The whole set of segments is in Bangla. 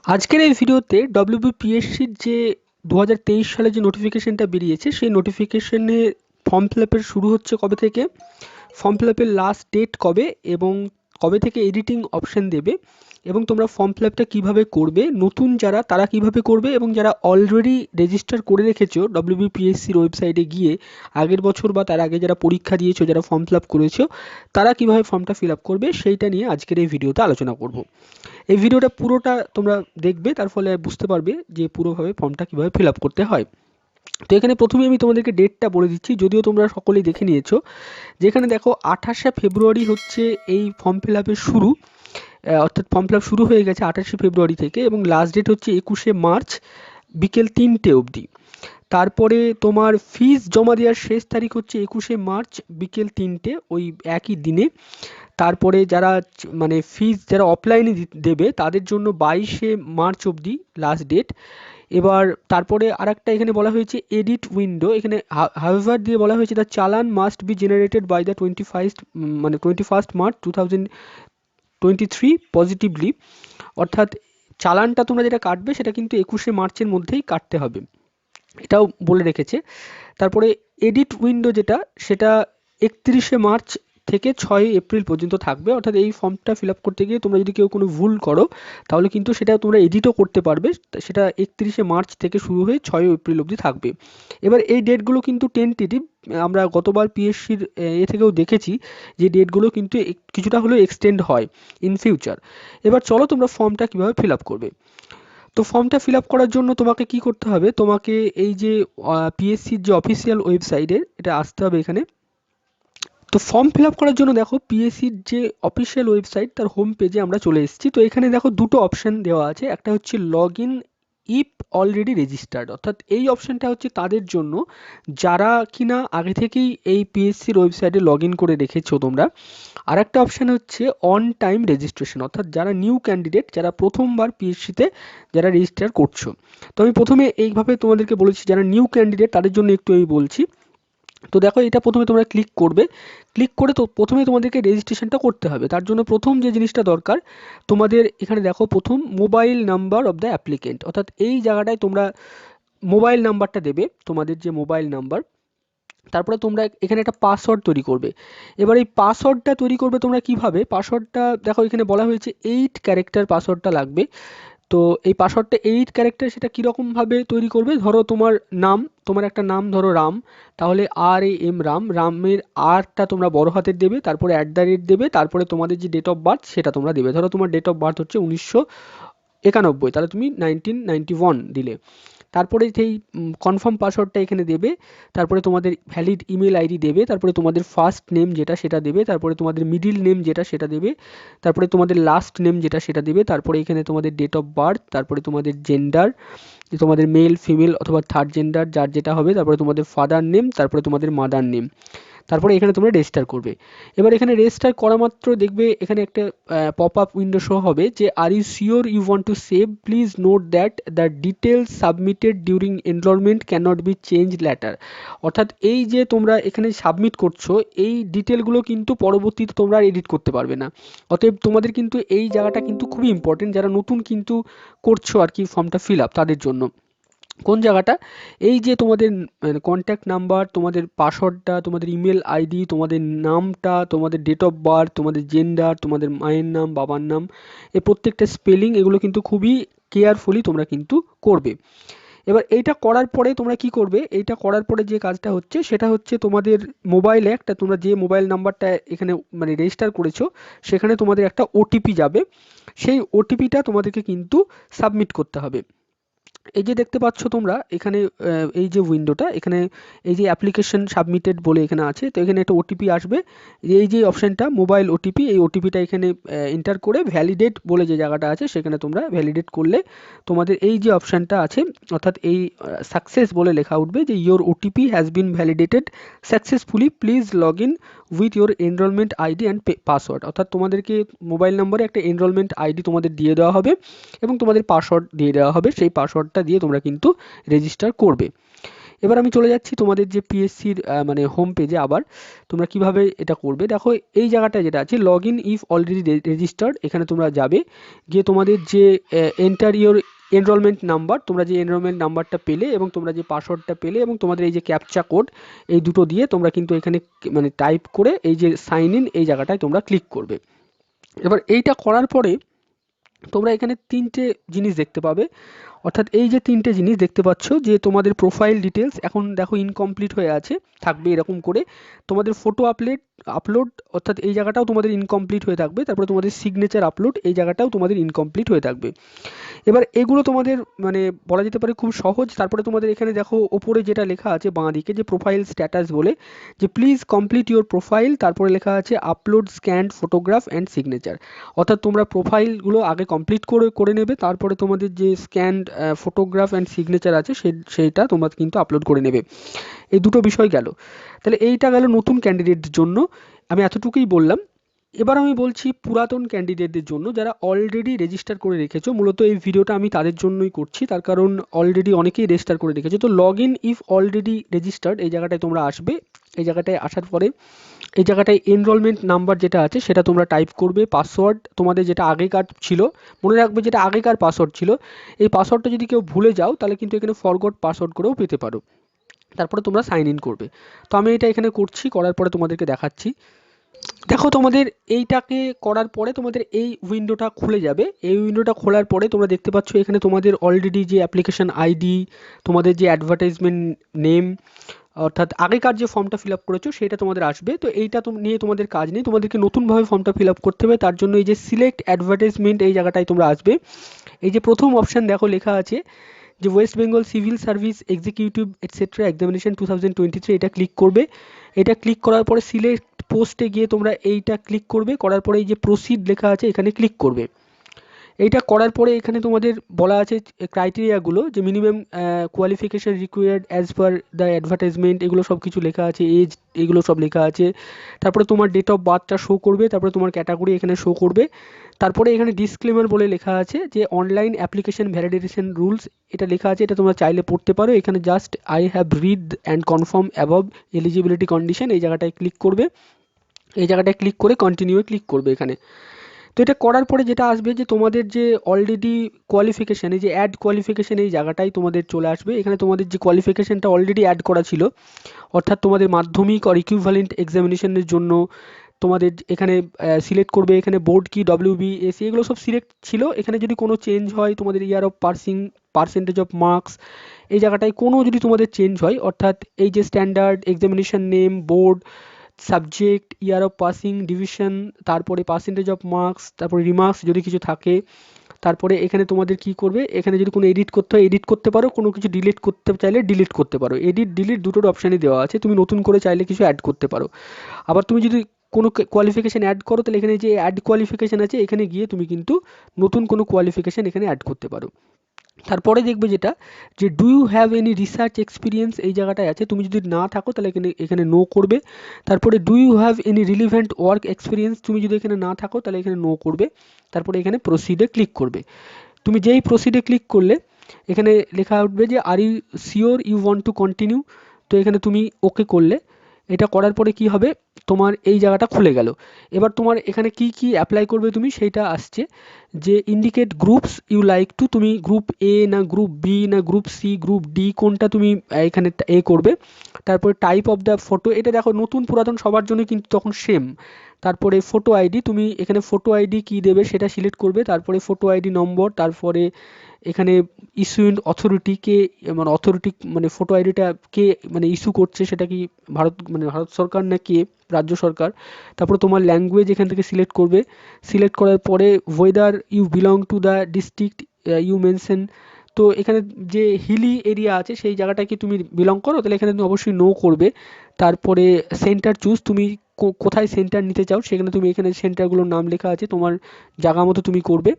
আজকের এই ভিডিওতে ডব্লিউবিপিএসসির যে 2023 সালে যে নোটিফিকেশনটা বেরিয়েছে সেই নোটিফিকেশনে ফর্ম ফিল আপের শুরু হচ্ছে কবে থেকে, ফর্ম ফিল আপের লাস্ট ডেট কবে এবং কবে থেকে এডিটিং অপশন দেবে এবং তোমরা ফর্ম ফিল আপটা কীভাবে করবে, নতুন যারা তারা কিভাবে করবে এবং যারা অলরেডি রেজিস্টার করে রেখেছো ডব্লিউবিপিএসসির ওয়েবসাইটে গিয়ে আগের বছর বা তার আগে যারা পরীক্ষা দিয়েছো, যারা ফর্ম ফিল আপ করেছো, তারা কিভাবে ফর্মটা ফিল আপ করবে সেইটা নিয়ে আজকের এই ভিডিওতে আলোচনা করব। এই ভিডিওটা পুরোটা তোমরা দেখবে, তার ফলে বুঝতে পারবে যে পুরোভাবে ফর্মটা কীভাবে ফিল আপ করতে হয়। তো এখানে প্রথমে আমি তোমাদেরকে ডেটটা বলে দিচ্ছি, যদিও তোমরা সকলেই দেখে নিয়েছো। যেখানে দেখো 28শে ফেব্রুয়ারি হচ্ছে এই ফর্ম ফিল আপের শুরু, অর্থাৎ ফর্ম ফিল আপ শুরু হয়ে গেছে 28শে ফেব্রুয়ারি থেকে এবং লাস্ট ডেট হচ্ছে 21শে মার্চ বিকেল 3টে অবধি। তারপরে তোমার ফিস জমা দেওয়ার শেষ তারিখ হচ্ছে 21শে মার্চ বিকেল 3টে, ওই একই দিনে। তারপরে যারা মানে ফিস যারা অফলাইনে দেবে তাদের জন্য 22শে মার্চ অবধি লাস্ট ডেট। এবার তারপরে আরেকটা এখানে বলা হয়েছে এডিট উইন্ডো, এখানে হাউএভার দিয়ে বলা হয়েছে the challan must be generated by the 21 March 2023 positively, অর্থাৎ চালানটা তোমরা যেটা কাটবে সেটা কিন্তু 21শে মার্চের মধ্যেই কাটতে হবে, এটাও বলে রেখেছে। তারপরে এডিট উইন্ডো যেটা, সেটা 31শে মার্চ থেকে 6 এপ্রিল পর্যন্ত থাকবে, অর্থাৎ এই ফর্মটা ফিল আপ করতে গিয়ে তোমরা যদি কেউ কোনো ভুল করো তাহলে কিন্তু সেটা তোমরা এডিটও করতে পারবে, সেটা 31শে মার্চ থেকে শুরু হয়ে 6 এপ্রিল অবধি থাকবে। এবার এই ডেটগুলো কিন্তু টেন্টেটিভ, আমরা গতবার পিএসসির থেকেও দেখেছি যে ডেটগুলো কিন্তু কিছুটা হলেও এক্সটেন্ড হয় ইন ফিউচার। এবার চলো তোমরা ফর্মটা কীভাবে ফিল আপ করবে। তো ফর্মটা ফিল আপ করার জন্য তোমাকে কি করতে হবে, তোমাকে এই যে পিএসসির যে অফিসিয়াল ওয়েবসাইটে এটা আসতে হবে এখানে। তো ফর্ম ফিল আপ করার জন্য দেখো পিএসসির যে অফিসিয়াল ওয়েবসাইট তার হোম পেজে আমরা চলে এসেছি। তো এখানে দেখো দুটো অপশান দেওয়া আছে, একটা হচ্ছে log in if already registered, অর্থাৎ এই অপশানটা হচ্ছে তাদের জন্য যারা কিনা আগে থেকেই এই পিএসসির ওয়েবসাইটে লগ ইন করে রেখেছো তোমরা। আর একটা অপশান হচ্ছে অন টাইম রেজিস্ট্রেশন, অর্থাৎ যারা নিউ ক্যান্ডিডেট, যারা প্রথমবার পিএসসিতে যারা রেজিস্টার করছো। তো আমি প্রথমে এইভাবে তোমাদেরকে বলেছি যারা নিউ ক্যান্ডিডেট তাদের জন্য একটু আমি বলছি। তো দেখো এটা প্রথমে তোমরা ক্লিক করবে, ক্লিক করে তো প্রথমে তোমাদেরকে রেজিস্ট্রেশনটা করতে হবে। তার জন্য প্রথম যে জিনিসটা দরকার তোমাদের এখানে দেখো প্রথম mobile number of the applicant, অর্থাৎ এই জায়গাটায় তোমরা মোবাইল নাম্বারটা দেবে, তোমাদের যে মোবাইল নাম্বার। তারপরে তোমরা এখানে একটা পাসওয়ার্ড তৈরি করবে। এবার এই পাসওয়ার্ডটা তৈরি করবে তোমরা কিভাবে, পাসওয়ার্ডটা দেখো এখানে বলা হয়েছে 8 ক্যারেক্টার পাসওয়ার্ডটা লাগবে। তো এই পাসওয়ার্ডটা 8 ক্যারেক্টার, সেটা কীরকমভাবে তৈরি করবে, ধরো তোমার নাম, তোমার একটা নাম ধরো রাম, তাহলে RAM রাম, রামের আরটা তোমরা বড় হাতের দেবে, তারপরে @ দেবে, তারপরে তোমাদের যে ডেট অফ বার্থ সেটা তোমরা দেবে। ধরো তোমার ডেট অফ বার্থ হচ্ছে 1991, তাহলে তুমি 1991 দিলে। তারপরে সেই কনফার্ম পাসওয়ার্ডটা এখানে দেবে, তারপরে তোমাদের ভ্যালিড ইমেল আইডি দেবে, তারপরে তোমাদের ফার্স্ট নেম যেটা সেটা দেবে, তারপরে তোমাদের মিডিল নেম যেটা সেটা দেবে, তারপরে তোমাদের লাস্ট নেম যেটা সেটা দেবে, তারপরে এখানে তোমাদের ডেট অফ বার্থ, তারপরে তোমাদের জেন্ডার, তোমাদের মেল ফিমেল অথবা থার্ড জেন্ডার যার যেটা হবে, তারপরে তোমাদের ফাদার নেম, তারপরে তোমাদের মাদার নেম, তারপরে এখানে তোমরা রেজিস্টার করবে। এবার এখানে রেজিস্টার করা মাত্র দেখবে এখানে একটা পপ আপ উইন্ডো শো হবে যে are you sure you want to save, please note that the details submitted during enrolment can not be change later, অর্থাৎ এই যে তোমরা এখানে সাবমিট করছো এই ডিটেলগুলো কিন্তু পরবর্তীতে তোমরা এডিট করতে পারবে না। অতএব তোমাদের কিন্তু এই জায়গাটা কিন্তু খুবই ইম্পর্টেন্ট, যারা নতুন কিন্তু করছো আর কি ফর্মটা ফিল আপ তাদের জন্য। কোন জায়গাটা, এই যে তোমাদের কন্ট্যাক্ট নাম্বার, তোমাদের পাসওয়ার্ডটা, তোমাদের ইমেল আইডি, তোমাদের নামটা, তোমাদের ডেট অফ বার্থ, তোমাদের জেন্ডার, তোমাদের মায়ের নাম, বাবার নাম, এই প্রত্যেকটা স্পেলিং এগুলো কিন্তু খুবই কেয়ারফুলি তোমরা কিন্তু করবে। এবার এইটা করার পরে তোমরা কি করবে, এইটা করার পরে যে কাজটা হচ্ছে সেটা হচ্ছে তোমাদের মোবাইলে একটা, তোমরা যে মোবাইল নাম্বারটা এখানে মানে রেজিস্টার করেছো সেখানে তোমাদের একটা ওটিপি যাবে, সেই ওটিপিটা তোমাদেরকে কিন্তু সাবমিট করতে হবে। এই যে দেখতে পাচ্ছ তোমরা এখানে এই যে উইন্ডোটা, এখানে এই যে অ্যাপ্লিকেশন সাবমিটেড বলে এখানে আছে, তো এখানে একটা ওটিপি আসবে, এই যে অপশানটা মোবাইল ওটিপি, এই ওটিপিটা এখানে এন্টার করে ভ্যালিডেট বলে যে জায়গাটা আছে সেখানে তোমরা ভ্যালিডেট করলে তোমাদের এই যে অপশানটা আছে, অর্থাৎ এই সাকসেস বলে লেখা উঠবে যে your OTP has been validated successfully, please log in with your enrolment ID and password, অর্থাৎ তোমাদেরকে মোবাইল নম্বরে একটা এনরোলমেন্ট আইডি তোমাদের দিয়ে দেওয়া হবে এবং তোমাদের পাসওয়ার্ড দিয়ে দেওয়া হবে, সেই পাসওয়ার্ডটা দিয়ে তোমরা কিন্তু রেজিস্টার করবে। এবার আমি চলে যাচ্ছি তোমাদের যে পিএসসির মানে হোম পেজে। আবার তোমরা কিভাবে এটা করবে দেখো, এই জায়গাটা যেটা আছে log in if already registered, এখানে তোমরা যাবে, গিয়ে তোমাদের যে এন্টার ইওর এনরোলমেন্ট নাম্বার, তোমরা যে এনরোলমেন্ট নাম্বারটা পেলে এবং তোমরা যে পাসওয়ার্ডটা পেলে এবং তোমাদের এই যে ক্যাপচা কোড, এই দুটো দিয়ে তোমরা কিন্তু এখানে মানে টাইপ করে এই যে সাইন ইন এই জায়গাটায় তোমরা ক্লিক করবে। এবার এইটা করার পরে তোমরা এখানে তিনটে জিনিস দেখতে পাবে, অর্থাৎ এই যে তিনটে জিনিস দেখতে পাচ্ছ যে তোমাদের প্রোফাইল ডিটেলস এখন দেখো ইনকমপ্লিট হয়ে আছে, থাকবে এরকম করে। তোমাদের ফটো আপলোড অর্থাৎ এই জায়গাটাও তোমাদের ইনকমপ্লিট হয়ে থাকবে। তারপরে তোমাদের সিগনেচার আপলোড, এই জায়গাটাও তোমাদের ইনকমপ্লিট হয়ে থাকবে। এবার এগুলো তোমাদের মানে বলা যেতে পারে খুব সহজ। তারপরে তোমাদের এখানে দেখো ওপরে যেটা লেখা আছে বাঁ দিকে যে প্রোফাইল স্ট্যাটাস বলে, যে প্লিজ কমপ্লিট ইউর প্রোফাইল, তারপরে লেখা আছে upload scanned photograph and signature, অর্থাৎ তোমরা প্রোফাইলগুলো আগে কমপ্লিট করে নেবে, তারপরে তোমাদের যে স্ক্যান্ড ফটোগ্রাফ অ্যান্ড সিগনেচার আছে সেইটা তোমরা কিন্তু আপলোড করে নেবে। এই দুটো বিষয় গেল। তাহলে এইটা গেল নতুন ক্যান্ডিডেটদের জন্য, আমি এতটুকুই বললাম। এবার আমি বলছি পুরাতন ক্যান্ডিডেটদের জন্য যারা অলরেডি রেজিস্টার করে রেখেছো। মূলত এই ভিডিওটা আমি তাদের জন্যই করছি, তার কারণ অলরেডি অনেকেই রেজিস্টার করে রেখেছো। তো log in if already registered এই জায়গাটায় তোমরা আসবে। এই জায়গাটায় আসার পরে এই জায়গাটায় এনরোলমেন্ট নাম্বার যেটা আছে সেটা তোমরা টাইপ করবে, পাসওয়ার্ড তোমাদের যেটা আগেকার ছিল, মনে রাখবে যেটা আগেকার পাসওয়ার্ড ছিল, এই পাসওয়ার্ডটা যদি কেউ ভুলে যাও তাহলে কিন্তু এখানে ফরগট পাসওয়ার্ড করেও পেতে পারো। তারপরে তোমরা সাইন ইন করবে। তো আমি এটা এখানে করছি, করার পরে তোমাদেরকে দেখাচ্ছি। দেখো তোমাদের এইটাকে করার পরে তোমাদের এই উইন্ডোটা খুলে যাবে। এই উইন্ডোটা খোলার পরে তোমরা দেখতে পাচ্ছ এখানে তোমাদের অলরেডি যে অ্যাপ্লিকেশন আইডি, তোমাদের যে অ্যাডভার্টাইজমেন্ট নেম, অর্থাৎ আগেকার যে ফর্মটা ফিল আপ করেছো সেটা তোমাদের আসবে। তো এইটা নিয়ে তোমাদের কাজ নেই, তোমাদেরকে নতুনভাবে ফর্মটা ফিল আপ করতে হবে। তার জন্য এই যে সিলেক্ট অ্যাডভার্টাইজমেন্ট এই জায়গাটায় তোমরা আসবে। এই যে প্রথম অপশান দেখো লেখা আছে যে West Bengal civil service executive etcetera examination 2023, এটা ক্লিক করবে। এটা ক্লিক করার পরে সিলেক্ট পোস্টে গিয়ে তোমরা এইটা ক্লিক করবে, করার পরে এই যে প্রসিড লেখা আছে এখানে ক্লিক করবে। এইটা করার পরে এখানে তোমাদের বলা আছে ক্রাইটেরিয়াগুলো, যে minimum qualification required as per the advertisement, এগুলো সব কিছু লেখা আছে, এজ এগুলো সব লেখা আছে। তারপরে তোমার ডেট অফ বার্থটা শো করবে, তারপরে তোমার ক্যাটাগরি এখানে শো করবে। তারপরে এখানে ডিসক্লেমার বলে লেখা আছে যে অনলাইন অ্যাপ্লিকেশন ভ্যালিডেশন রুলস, এটা লেখা আছে, এটা তোমরা চাইলে পড়তে পারো। এখানে just I have read and confirm above eligibility condition, এই জায়গাটায় ক্লিক করবে। এই জায়গাটায় ক্লিক করে কন্টিনিউ ক্লিক করবে এখানে। তো এটা করার পরে যেটা আসবে যে তোমাদের যে অলরেডি কোয়ালিফিকেশান, এই যে অ্যাড কোয়ালিফিকেশান এই জায়গাটাই তোমাদের চলে আসবে। এখানে তোমাদের যে কোয়ালিফিকেশানটা অলরেডি অ্যাড করা ছিল, অর্থাৎ তোমাদের মাধ্যমিক আর ইকুইভ্যালেন্ট এক্সামিনেশনের জন্য তোমাদের এখানে সিলেক্ট করবে। এখানে বোর্ড কি WBCS এগুলো সব সিলেক্ট ছিল। এখানে যদি কোনো চেঞ্জ হয়, তোমাদের year of passing, percentage of marks, এই জায়গাটায় কোনো যদি তোমাদের চেঞ্জ হয়, অর্থাৎ এই যে standard examination name, board, subject, year of passing, division, তারপরে পার্সেন্টেজ অফ মার্কস, তারপরে রিমার্কস যদি কিছু থাকে, তারপরে এখানে তোমাদের কি করবে, এখানে যদি কোনো এডিট করতে হয় এডিট করতে পারো, কোনো কিছু ডিলিট করতে চাইলে ডিলিট করতে পারো। এডিট ডিলিট দুটোর অপশানই দেওয়া আছে, তুমি নতুন করে চাইলে কিছু অ্যাড করতে পারো। আবার তুমি যদি কোনো কোয়ালিফিকেশান অ্যাড করো তাহলে এখানে যে অ্যাড কোয়ালিফিকেশান আছে এখানে গিয়ে তুমি কিন্তু নতুন কোনো কোয়ালিফিকেশান এখানে অ্যাড করতে পারো। তারপরে দেখবে যেটা যে do you have any research experience, এই জায়গাটায় আছে, তুমি যদি না থাকো তাহলে এখানে নো করবে। তারপরে do you have any relevant work experience, তুমি যদি এখানে না থাকো তাহলে এখানে নো করবে। তারপরে এখানে প্রসিডে ক্লিক করবে। তুমি যেই প্রসিডে ক্লিক করলে এখানে লেখা উঠবে যে are you sure you want to continue, তো এখানে তুমি ওকে করলে। এটা করার পরে কি হবে, তোমার এই জায়গাটা খুলে গেল। এবার তোমার এখানে কি কি অ্যাপ্লাই করবে তুমি সেইটা আসছে, যে indicate groups you like to, তুমি গ্রুপ এ না গ্রুপ বি না গ্রুপ সি গ্রুপ ডি কোনটা তুমি এখানে করবে। তারপরে টাইপ অফ দ্য ফটো, এটা দেখো নতুন পুরাতন সবার জন্য কিন্তু তখন সেম। তারপরে ফটো আইডি, তুমি এখানে ফটো আইডি কী দেবে সেটা সিলেক্ট করবে। তারপরে ফটো আইডি নম্বর, তারপরে এখানে ইস্যুইং অথরিটি কে, মানে অথরিটি মানে ফটো আইডিটা কে মানে ইস্যু করছে, সেটা কি ভারত সরকার না কে রাজ্য সরকার। তারপরে তোমার ল্যাঙ্গুয়েজ এখান থেকে সিলেক্ট করবে। সিলেক্ট করার পরে whether you belong to the district you mention, তো এখানে যে হিলি এরিয়া আছে সেই জায়গাটায় কি তুমি বিলং করো, তাহলে এখানে তুমি অবশ্যই নো করবে। তারপরে সেন্টার চুজ, তুমি কোথায় সেন্টার নিতে চাও সেখানে তুমি এখানে সেন্টারগুলোর নাম লেখা আছে, তোমার জায়গা মতো তুমি করবে।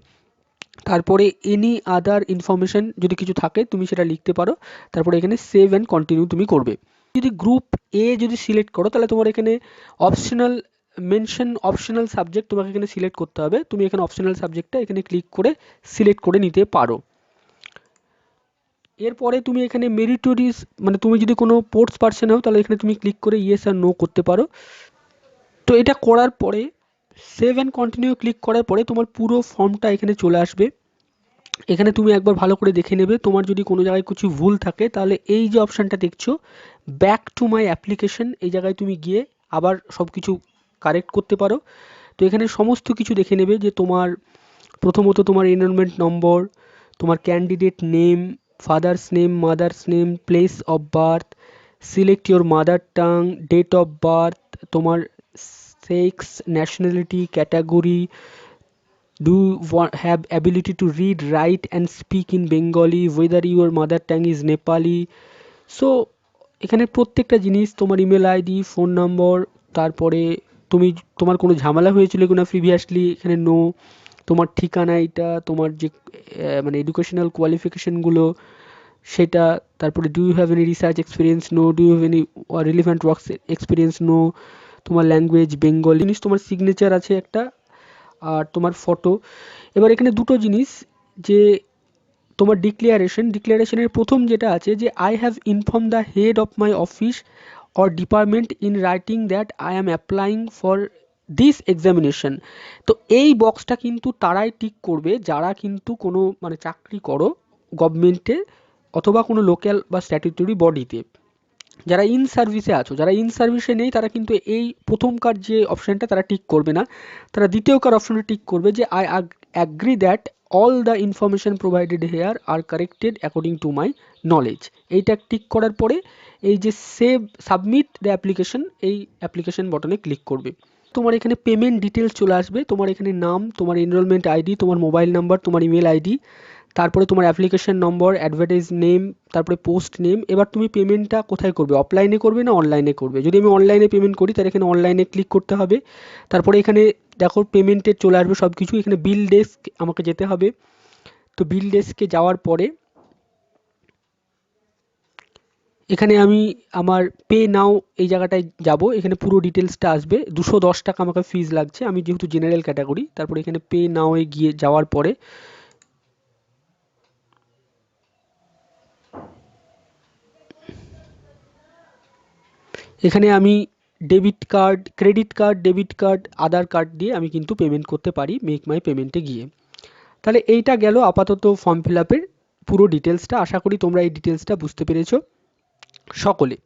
তারপরে এনি আদার ইনফরমেশন যদি কিছু থাকে তুমি সেটা লিখতে পারো। তারপরে এখানে সেভ অ্যান্ড কন্টিনিউ তুমি করবে। যদি গ্রুপ এ যদি সিলেক্ট করো তাহলে তোমার এখানে অপশনাল মেনশন অপশনাল সাবজেক্ট তোমাকে এখানে সিলেক্ট করতে হবে। তুমি এখানে অপশনাল সাবজেক্টটা এখানে ক্লিক করে সিলেক্ট করে নিতে পারো। এরপরে তুমি এখানে মেরিটোরিস, মানে তুমি যদি কোনো স্পোর্টস পার্সন হও তাহলে এখানে তুমি ক্লিক করে ইয়েস আর নো করতে পারো। তো এটা করার পরে সেভ অ্যান্ড কন্টিনিউ ক্লিক করার পরে তোমার পুরো ফর্মটা এখানে চলে আসবে। এখানে তুমি একবার ভালো করে দেখে নেবে, তোমার যদি কোনো জায়গায় কিছু ভুল থাকে তাহলে এই যে অপশানটা দেখছো ব্যাক টু মাই অ্যাপ্লিকেশন, এই জায়গায় তুমি গিয়ে আবার সব কিছু কারেক্ট করতে পারো। তো এখানে সমস্ত কিছু দেখে নেবে যে তোমার প্রথমত তোমার এনরোলমেন্ট নম্বর, তোমার candidate name, father's name, mother's name, place of birth, select your mother tongue, date of birth, তোমার sex, nationality, category, do you have ability to read, write and speak in Bengali, whether your mother tongue is Nepali. So এখানে প্রত্যেকটা জিনিস, তোমার ইমেল আইডি, ফোন নম্বর, তারপরে তুমি তোমার কোনো ঝামেলা হয়েছিল কিনা প্রিভিয়াসলি, এখানে নো, তোমার ঠিকানা, এটা তোমার যে মানে এডুকেশনাল কোয়ালিফিকেশনগুলো সেটা, তারপরে do you have any research experience, no, do you have any relevant works experience, no, তোমার ল্যাঙ্গুয়েজ বেঙ্গলি, জিনিস তোমার সিগনেচার আছে একটা, আর তোমার ফটো। এবার এখানে দুটো জিনিস, যে তোমার ডিক্লারেশনের প্রথম যেটা আছে যে I have inform the head of my office or department in writing that I am applying for this examination. তো এই বক্সটা কিন্তু তারাই টিক করবে যারা কিন্তু কোনো মানে চাকরি করো গভর্নমেন্টে অথবা কোনো লোকাল বা স্ট্যাটিউটরি বডিতে। যারা ইন সার্ভিসে আছো, যারা ইন সার্ভিসে নেই তারা কিন্তু এই প্রথমকার যে অপশানটা তারা টিক করবে না, তারা দ্বিতীয়কার অপশানটা টিক করবে যে I agree that all the information provided here are corrected according to my knowledge. এইটা টিক করার পরে এই যে সেভ সাবমিট দ্য অ্যাপ্লিকেশন, এই অ্যাপ্লিকেশন বটনে ক্লিক করবে। তোমার এখানে পেমেন্ট ডিটেলস চলে আসবে, তোমার এখানে নাম, তোমার এনরোলমেন্ট আইডি, তোমার মোবাইল নাম্বার, তোমার ইমেল আইডি, তারপরে তোমার অ্যাপ্লিকেশন নম্বর, অ্যাডভার্টাইজ নেম, তারপরে পোস্ট নেম। এবার তুমি পেমেন্টটা কোথায় করবে, অফলাইনে করবে না অনলাইনে করবে? যদি আমি অনলাইনে পেমেন্ট করি তাহলে এখানে অনলাইনে ক্লিক করতে হবে। তারপরে এখানে দেখো পেমেন্টের চলে আসবে সব কিছু, এখানে বিল ডেস্ক আমাকে যেতে হবে। তো বিল ডেস্কে যাওয়ার পরে এখানে আমি আমার পে নাও এই জায়গাটায় যাব, এখানে পুরো ডিটেলসটা আসবে। 210 টাকা আমাকে ফিজ লাগছে, আমি যেহেতু জেনারেল ক্যাটাগরি। তারপরে এখানে পে নাও এ গিয়ে যাওয়ার পরে এখানে আমি debit card, credit card, debit card, Aadhaar card দিয়ে আমি কিন্তু পেমেন্ট করতে পারি মেক মাই পেমেন্টে গিয়ে। তাহলে এইটা গেল আপাতত ফর্ম ফিল আপের পুরো ডিটেলসটা। আশা করি তোমরা এই ডিটেলসটা বুঝতে পেরেছো সকলে।